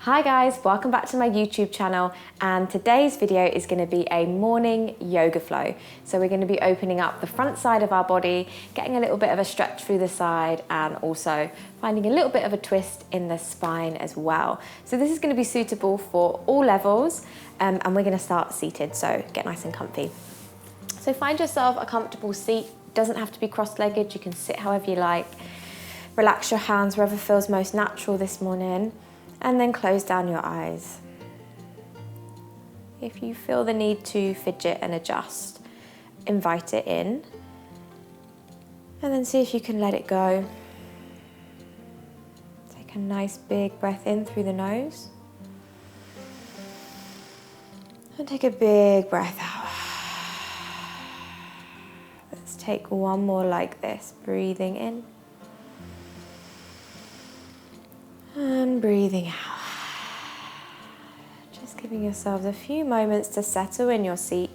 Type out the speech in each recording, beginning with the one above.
Hi guys, welcome back to my YouTube channel, and today's video is going to be a morning yoga flow. So we're going to be opening up the front side of our body, getting a little bit of a stretch through the side, and also finding a little bit of a twist in the spine as well. So this is going to be suitable for all levels, and we're going to start seated, so get nice and comfy. So find yourself a comfortable seat. It doesn't have to be cross-legged, you can sit however you like. Relax your hands wherever feels most natural this morning. And then close down your eyes. If you feel the need to fidget and adjust, invite it in. And then see if you can let it go. Take a nice big breath in through the nose. And take a big breath out. Let's take one more like this, breathing in. And breathing out. Just giving yourselves a few moments to settle in your seat.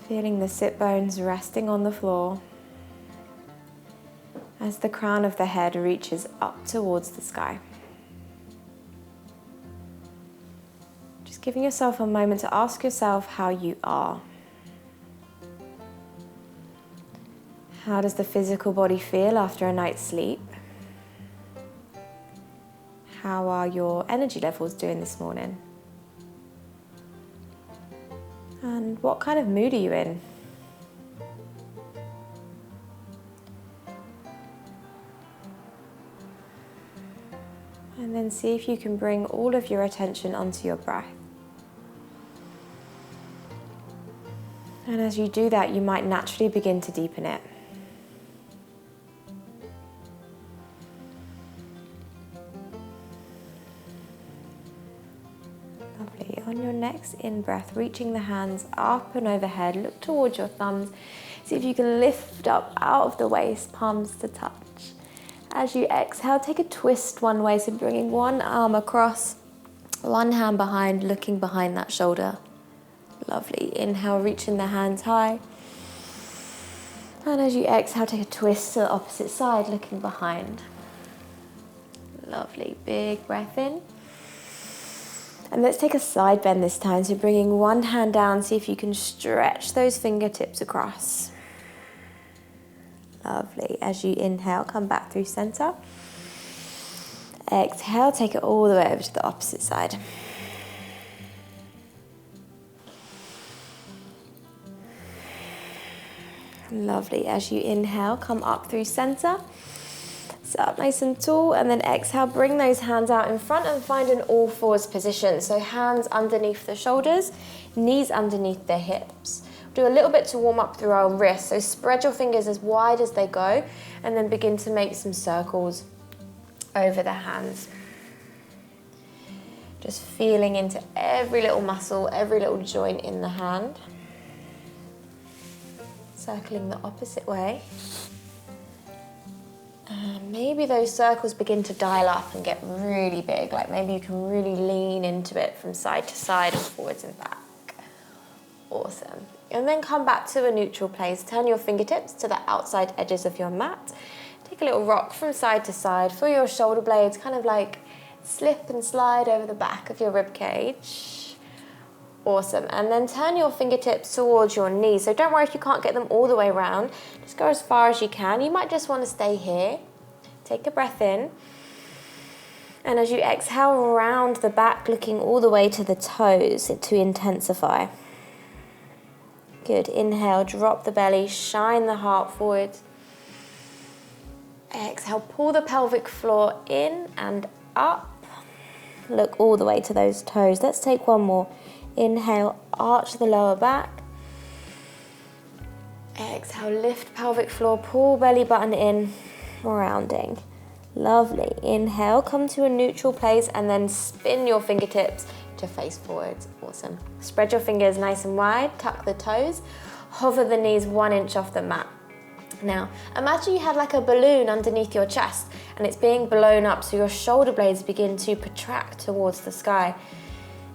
Feeling the sit bones resting on the floor as the crown of the head reaches up towards the sky. Just giving yourself a moment to ask yourself how you are. How does the physical body feel after a night's sleep? How are your energy levels doing this morning? And what kind of mood are you in? And then see if you can bring all of your attention onto your breath. And as you do that, you might naturally begin to deepen it. Lovely. On your next in-breath, reaching the hands up and overhead, look towards your thumbs. See if you can lift up out of the waist, palms to touch. As you exhale, take a twist one way, so bringing one arm across, one hand behind, looking behind that shoulder. Lovely. Inhale, reaching the hands high. And as you exhale, take a twist to the opposite side, looking behind. Lovely. Big breath in. And let's take a side bend this time. So bringing one hand down, see if you can stretch those fingertips across. Lovely. As you inhale, come back through center. Exhale, take it all the way over to the opposite side. Lovely. As you inhale, come up through center. Sit up nice and tall, and then exhale, bring those hands out in front and find an all fours position. So hands underneath the shoulders, knees underneath the hips. Do a little bit to warm up through our wrists. So spread your fingers as wide as they go, and then begin to make some circles over the hands. Just feeling into every little muscle, every little joint in the hand. Circling the opposite way. Maybe those circles begin to dial up and get really big, like maybe you can really lean into it from side to side and forwards and back. Awesome. And then come back to a neutral place. Turn your fingertips to the outside edges of your mat. Take a little rock from side to side. Feel your shoulder blades kind of like slip and slide over the back of your rib cage. Awesome. And then turn your fingertips towards your knees. So don't worry if you can't get them all the way around. Just go as far as you can. You might just want to stay here. Take a breath in. And as you exhale, round the back, looking all the way to the toes to intensify. Good. Inhale, drop the belly, shine the heart forward. Exhale, pull the pelvic floor in and up. Look all the way to those toes. Let's take one more. Inhale, arch the lower back. Exhale, lift pelvic floor, pull belly button in, rounding. Lovely. Inhale, come to a neutral place, and then spin your fingertips to face forwards. Awesome. Spread your fingers nice and wide, tuck the toes, hover the knees 1 inch off the mat. Now, imagine you had like a balloon underneath your chest, and it's being blown up, so your shoulder blades begin to protract towards the sky.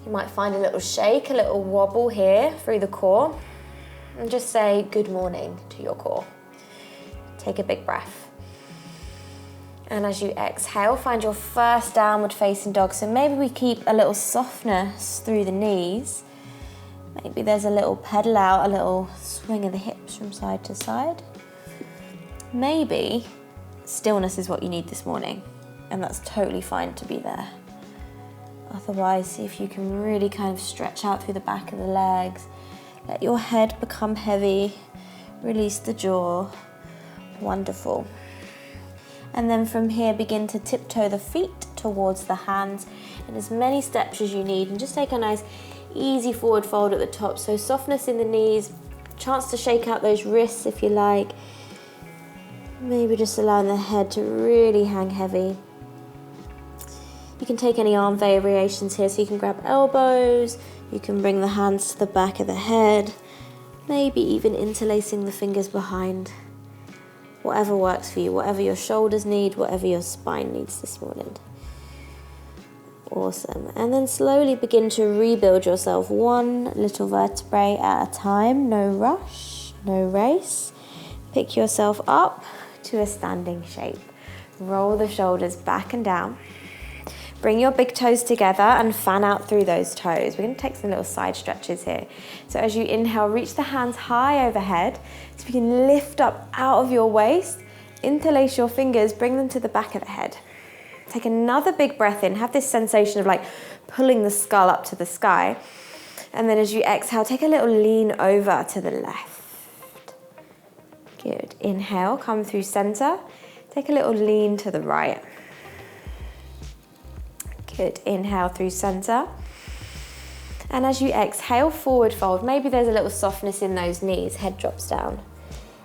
You might find a little shake, a little wobble here through the core, and just say good morning to your core. Take a big breath. And as you exhale, find your first downward facing dog. So maybe we keep a little softness through the knees. Maybe there's a little pedal out, a little swing of the hips from side to side. Maybe stillness is what you need this morning, and that's totally fine to be there. Otherwise, see if you can really kind of stretch out through the back of the legs. Let your head become heavy. Release the jaw. Wonderful. And then from here, begin to tiptoe the feet towards the hands in as many steps as you need, and just take a nice easy forward fold at the top. So softness in the knees, chance to shake out those wrists if you like. Maybe just allowing the head to really hang heavy. You can take any arm variations here, so you can grab elbows, you can bring the hands to the back of the head, maybe even interlacing the fingers behind. Whatever works for you, whatever your shoulders need, whatever your spine needs this morning. Awesome. And then slowly begin to rebuild yourself one little vertebrae at a time. No rush, no race. Pick yourself up to a standing shape. Roll the shoulders back and down. Bring your big toes together and fan out through those toes. We're going to take some little side stretches here. So as you inhale, reach the hands high overhead. So you can lift up out of your waist, interlace your fingers, bring them to the back of the head. Take another big breath in. Have this sensation of like pulling the skull up to the sky. And then as you exhale, take a little lean over to the left. Good. Inhale, come through center. Take a little lean to the right. Good. Inhale through center. And as you exhale, forward fold. Maybe there's a little softness in those knees. Head drops down.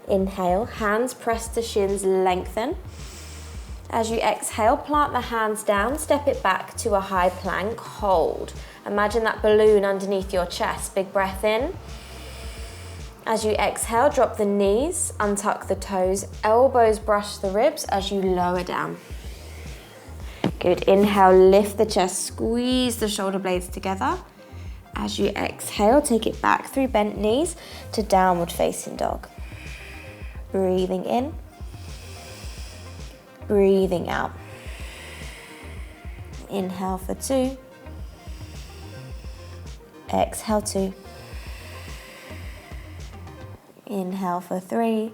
Inhale, hands press to shins, lengthen. As you exhale, plant the hands down, step it back to a high plank, hold. Imagine that balloon underneath your chest. Big breath in. As you exhale, drop the knees, untuck the toes, elbows brush the ribs as you lower down. Good. Inhale, lift the chest, squeeze the shoulder blades together. As you exhale, take it back through bent knees to downward facing dog. Breathing in, breathing out. Inhale for 2. Exhale 2. Inhale for 3.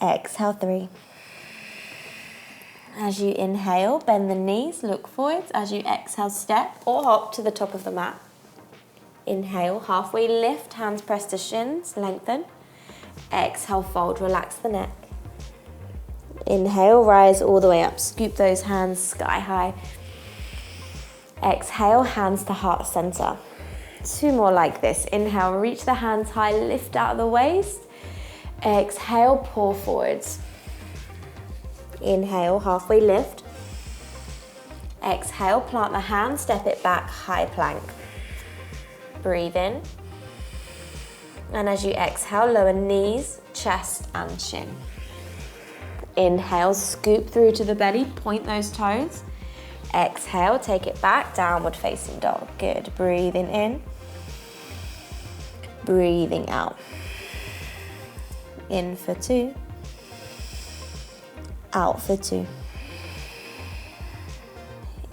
Exhale 3. As you inhale, bend the knees, look forwards. As you exhale, step or hop to the top of the mat. Inhale, halfway lift, hands press to shins, lengthen. Exhale, fold, relax the neck. Inhale, rise all the way up, scoop those hands sky high. Exhale, hands to heart center. 2 more like this. Inhale, reach the hands high, lift out of the waist. Exhale, pull forwards. Inhale, halfway lift. Exhale, plant the hands, step it back, high plank. Breathe in. And as you exhale, lower knees, chest and chin. Inhale, scoop through to the belly, point those toes. Exhale, take it back, downward facing dog. Good. Breathing in. Breathing out. In for 2. Out for 2.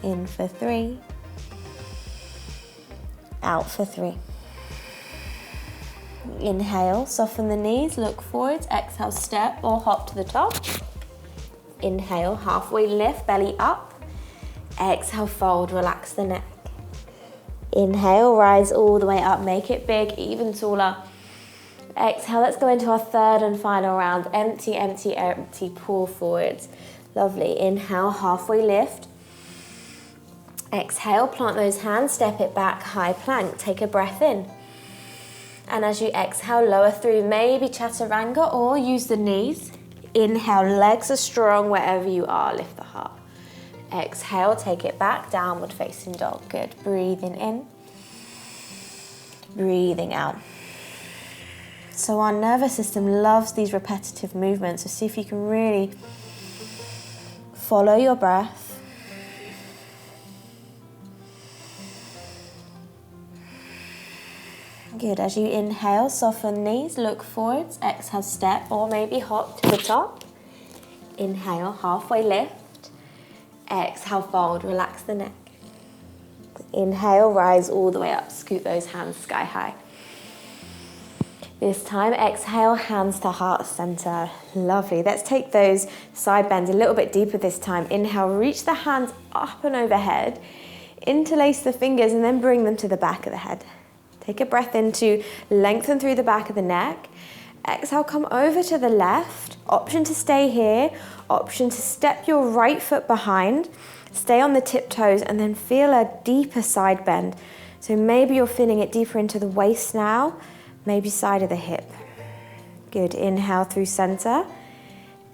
In for 3. Out for 3. Inhale, soften the knees, look forwards. Exhale, step or hop to the top. Inhale, halfway lift, belly up. Exhale, fold, relax the neck. Inhale, rise all the way up, make it big, even taller. Exhale, let's go into our 3rd and final round. Empty, empty, empty, pull forwards. Lovely. Inhale, halfway lift. Exhale, plant those hands, step it back, high plank. Take a breath in. And as you exhale, lower through, maybe chaturanga or use the knees. Inhale, legs are strong wherever you are, lift the heart. Exhale, take it back, downward facing dog. Good. Breathing in. Breathing out. So our nervous system loves these repetitive movements, so see if you can really follow your breath. Good. As you inhale, soften knees, look forwards. Exhale, step or maybe hop to the top. Inhale, halfway lift. Exhale, fold, relax the neck. Inhale, rise all the way up, scoot those hands sky high. This time, exhale, hands to heart center. Lovely. Let's take those side bends a little bit deeper this time. Inhale, reach the hands up and overhead. Interlace the fingers and then bring them to the back of the head. Take a breath in to lengthen through the back of the neck. Exhale, come over to the left. Option to stay here. Option to step your right foot behind. Stay on the tiptoes and then feel a deeper side bend. So maybe you're feeling it deeper into the waist now. Maybe side of the hip. Good, inhale through center.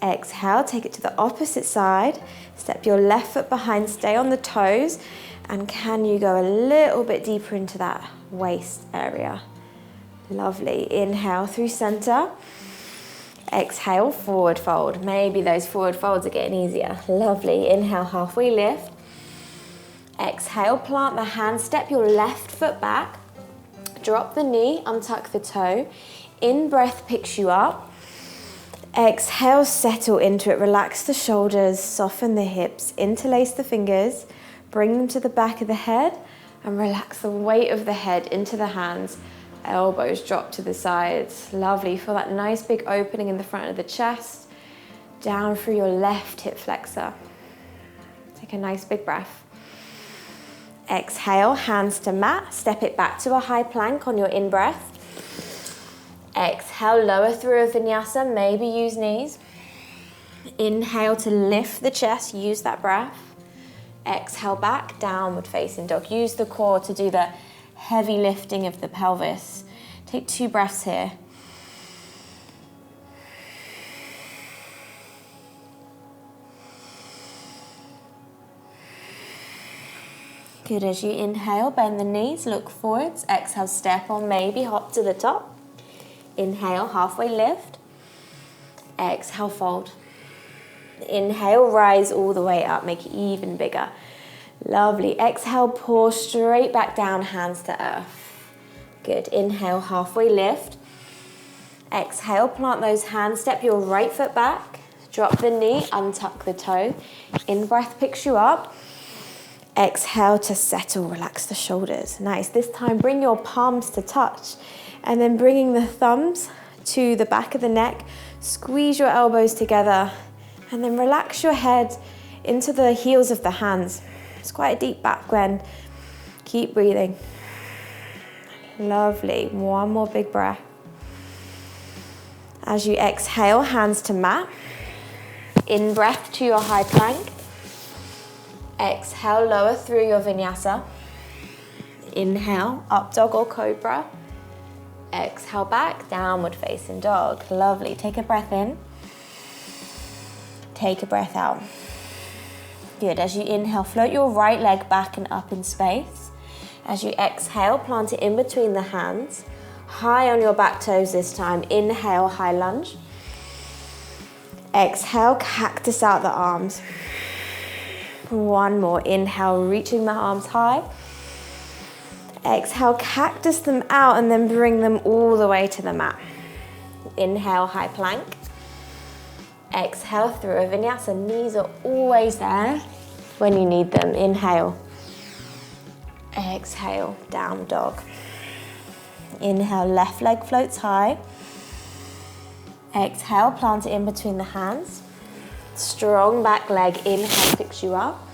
Exhale, take it to the opposite side. Step your left foot behind, stay on the toes. And can you go a little bit deeper into that waist area? Lovely, inhale through center. Exhale, forward fold. Maybe those forward folds are getting easier. Lovely, inhale, halfway lift. Exhale, plant the hand, step your left foot back. Drop the knee, untuck the toe. In-breath picks you up. Exhale, settle into it. Relax the shoulders, soften the hips, interlace the fingers, bring them to the back of the head, and relax the weight of the head into the hands. Elbows drop to the sides. Lovely. Feel that nice big opening in the front of the chest. Down through your left hip flexor. Take a nice big breath. Exhale, hands to mat. Step it back to a high plank on your in-breath. Exhale, lower through a vinyasa. Maybe use knees. Inhale to lift the chest. Use that breath. Exhale back, downward facing dog. Use the core to do the heavy lifting of the pelvis. Take 2 breaths here. Good, as you inhale, bend the knees, look forwards. Exhale, step on, maybe hop to the top. Inhale, halfway lift. Exhale, fold. Inhale, rise all the way up, make it even bigger. Lovely. Exhale, pour straight back down, hands to earth. Good. Inhale, halfway lift. Exhale, plant those hands, step your right foot back. Drop the knee, untuck the toe. In-breath picks you up. Exhale to settle, relax the shoulders. Nice. This time, bring your palms to touch. And then bringing the thumbs to the back of the neck. Squeeze your elbows together. And then relax your head into the heels of the hands. It's quite a deep back bend. Keep breathing. Lovely. One more big breath. As you exhale, hands to mat. In breath to your high plank. Exhale, lower through your vinyasa. Inhale, up dog or cobra. Exhale back, downward facing dog. Lovely. Take a breath in. Take a breath out. Good. As you inhale, float your right leg back and up in space. As you exhale, plant it in between the hands. High on your back toes this time. Inhale, high lunge. Exhale, cactus out the arms. One more. Inhale, reaching the arms high. Exhale, cactus them out and then bring them all the way to the mat. Inhale, high plank. Exhale through a vinyasa. Knees are always there when you need them. Inhale. Exhale, down dog. Inhale, left leg floats high. Exhale, plant it in between the hands. Strong back leg, inhale, picks you up.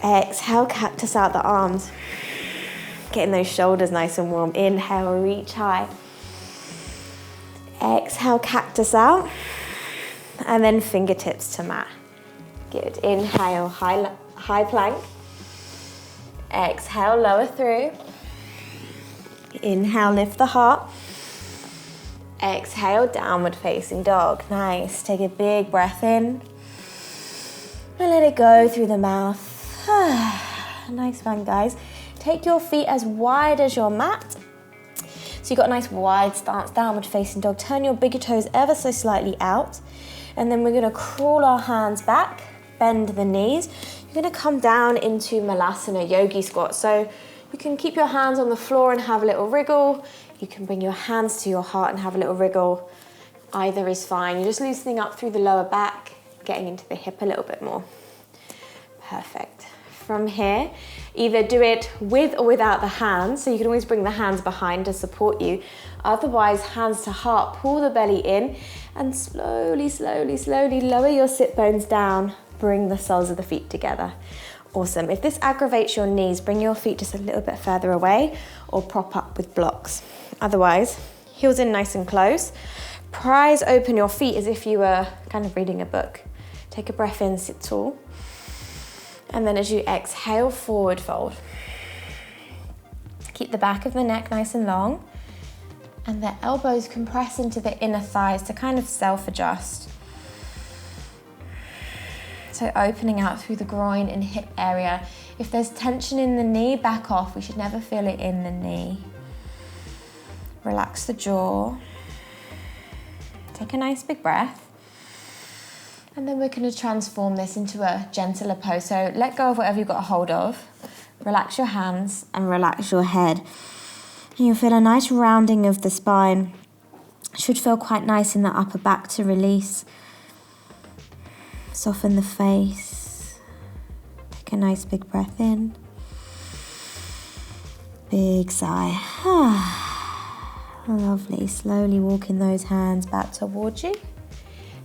Exhale, cactus out the arms. Getting those shoulders nice and warm. Inhale, reach high. Exhale, cactus out. And then fingertips to mat. Good. Inhale, high plank. Exhale, lower through. Inhale, lift the heart. Exhale, downward facing dog. Nice. Take a big breath in. And let it go through the mouth. Nice one, guys. Take your feet as wide as your mat. So you've got a nice wide stance, downward facing dog. Turn your bigger toes ever so slightly out. And then we're gonna crawl our hands back, bend the knees. You're gonna come down into Malasana, Yogi Squat. So you can keep your hands on the floor and have a little wriggle. You can bring your hands to your heart and have a little wriggle. Either is fine. You're just loosening up through the lower back, getting into the hip a little bit more. Perfect. From here, either do it with or without the hands, so you can always bring the hands behind to support you. Otherwise, hands to heart, pull the belly in and slowly, slowly, slowly lower your sit bones down. Bring the soles of the feet together. Awesome. If this aggravates your knees, bring your feet just a little bit further away or prop up with blocks. Otherwise, heels in nice and close. Prise open your feet as if you were kind of reading a book. Take a breath in, sit tall. And then as you exhale, forward fold. Keep the back of the neck nice and long. And the elbows compress into the inner thighs to kind of self-adjust. So opening out through the groin and hip area. If there's tension in the knee, back off. We should never feel it in the knee. Relax the jaw. Take a nice big breath. And then we're going to transform this into a gentler pose. So let go of whatever you've got a hold of. Relax your hands and relax your head. And you'll feel a nice rounding of the spine. Should feel quite nice in the upper back to release. Soften the face. Take a nice big breath in. Big sigh. Lovely. Slowly walking those hands back towards you.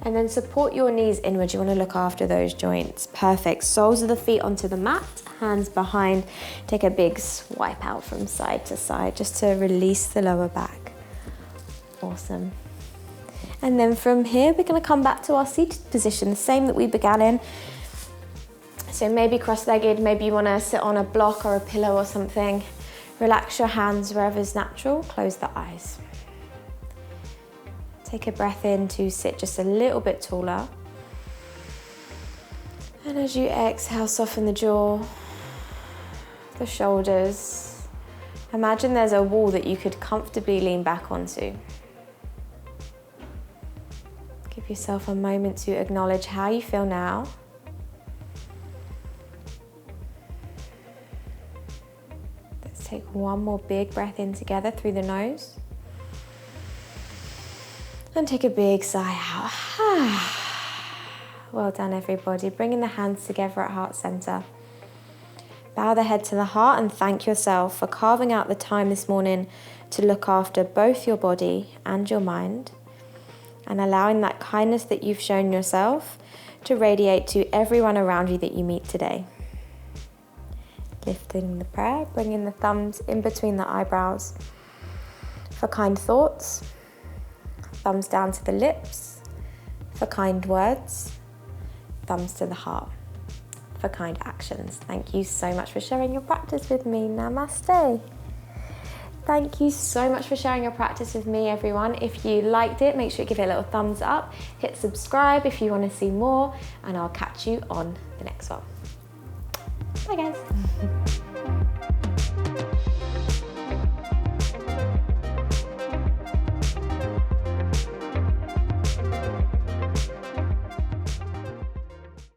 And then support your knees inwards. You want to look after those joints. Perfect. Soles of the feet onto the mat, hands behind. Take a big swipe out from side to side just to release the lower back. Awesome. And then from here, we're going to come back to our seated position, the same that we began in. So maybe cross-legged, maybe you want to sit on a block or a pillow or something. Relax your hands wherever's natural. Close the eyes. Take a breath in to sit just a little bit taller. And as you exhale, soften the jaw, the shoulders. Imagine there's a wall that you could comfortably lean back onto. Give yourself a moment to acknowledge how you feel now. Let's take one more big breath in together through the nose. And take a big sigh out. Well done, everybody. Bringing the hands together at heart center. Bow the head to the heart and thank yourself for carving out the time this morning to look after both your body and your mind, and allowing that kindness that you've shown yourself to radiate to everyone around you that you meet today. Lifting the prayer, bringing the thumbs in between the eyebrows for kind thoughts. Thumbs down to the lips for kind words. Thumbs to the heart for kind actions. Thank you so much for sharing your practice with me. Namaste. Thank you so much for sharing your practice with me, everyone. If you liked it, make sure you give it a little thumbs up. Hit subscribe if you want to see more, and I'll catch you on the next one. Bye, guys.